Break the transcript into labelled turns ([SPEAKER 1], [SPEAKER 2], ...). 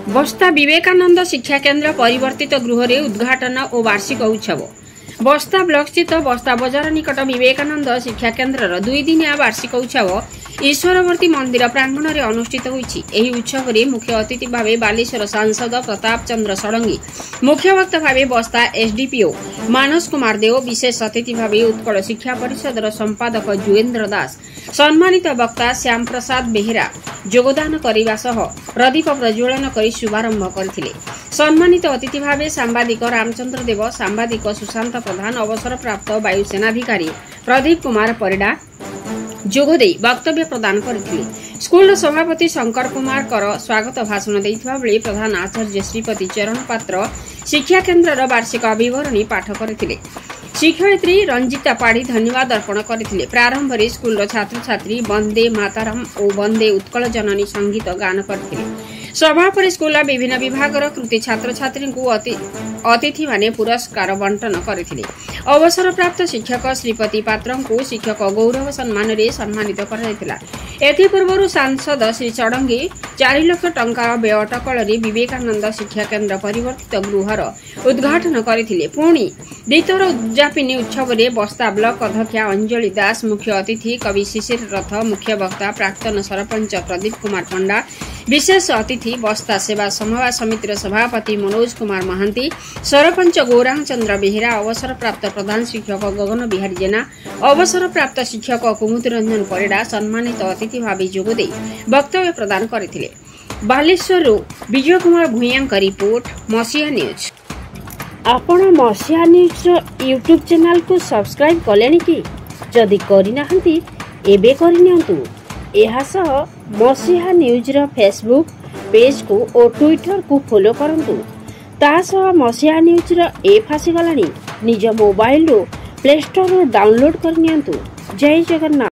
[SPEAKER 1] बस्ता विवेकानंद शिक्षा केन्द्र परिवर्तित गृह उद्घाटन और वार्षिक उत्सव। बस्ता ब्लॉक स्थित बस्ता बजार निकट विवेकानंद शिक्षा केन्द्र 2 दिनिया वार्षिक उत्सव ईश्वरवर्ती मंदिर प्रांगण में अनुष्ठित होईछि। एही उत्सव में मुख्य अतिथि भाव बालेश्वर सांसद प्रताप चंद्र षडंगी, मुख्य वक्ता भाव बस्ता एसडीपीओ मानस कुमार देव, विशेष अतिथि भाव उत्कल शिक्षा परिषद संपादक जुएन्द्र दास, सम्मानित वक्ता श्याम प्रसाद बेहेरा योगदान करने सह प्रदीप प्रज्वलन कर शुभारंभ करथिले। सम्मानित अतिथि भाव सांबादिक रामचंद्र देव, सांबादिक सुशांत प्रधान, अवसर प्राप्त वायुसेनाधिकारी प्रदीप कुमार परिडा जोगदे वक्तव्य प्रदान करथिले। स्कूल सभापति शंकर कुमार कर स्वागत भाषण देइथबा बेले प्रधान आचार्य श्रीपति चरण पात्र शिक्षा केन्द्र वार्षिक विवरणी पाठ करथिले। शिक्षयित्री रंजिता पाढ़ी धन्यवाद अर्पण करथिले। प्रारंभ में स्कूल छात्र छात्री वंदे मातरम और वंदे उत्कल जननी संगीत गान करथिले। सभा पर स्कूल विभिन्न विभागर कृति छात्र छात्री को अतिथि माने पुरस्कार बंटन करथिले। अवसर प्राप्त शिक्षक श्रीपति पात्र को शिक्षक गौरव सम्मान रे सम्मानित कराइथिला। एथिपूर्व सांसद श्री चढ़ंगी 4 लाख टंकार व्यय अटकल विवेकानंद शिक्षा केन्द्र परिवर्तित गृहर उद्घाटन करथिले। पुणी द्वितीय उद्यापिनी उत्सव में बस्ता ब्लॉक अध्यक्षा अंजलि दास, मुख्य अतिथि कवि शिशिर रथ, मुख्य वक्ता प्राक्तन सरपंच प्रदीप कुमार पंडा, विशेष अतिथि बस्ता सेवा समवाय समितिर सभापति मनोज कुमार महांती, सरपंच गौरांग चंद्र बेहेरा, अवसर प्राप्त प्रधान शिक्षक गगन बिहारी जेना, अवसर प्राप्त शिक्षक कुमुद रंजन परिडा सम्मानित अतिथि भाव जोगदे वक्तव्य प्रदान करथिले। बालेश्वर विजय कुमार भूयां का रिपोर्ट, मसीहा न्यूज।
[SPEAKER 2] आपण मसीहा न्यूज यूट्यूब चैनल को सब्सक्राइब कलेनी कि? जदि करिनाहंती एबे करिनियंतु। एहा सह मसीहा न्यूज रो फेसबुक पेज को और ट्विटर को फॉलो करंतु। ता सह मसीहा न्यूज रो ऐप आसी गलानी। निज मोबाइल रो प्ले स्टोर रो डाउनलोड करनियंतु। जय जगन्नाथ।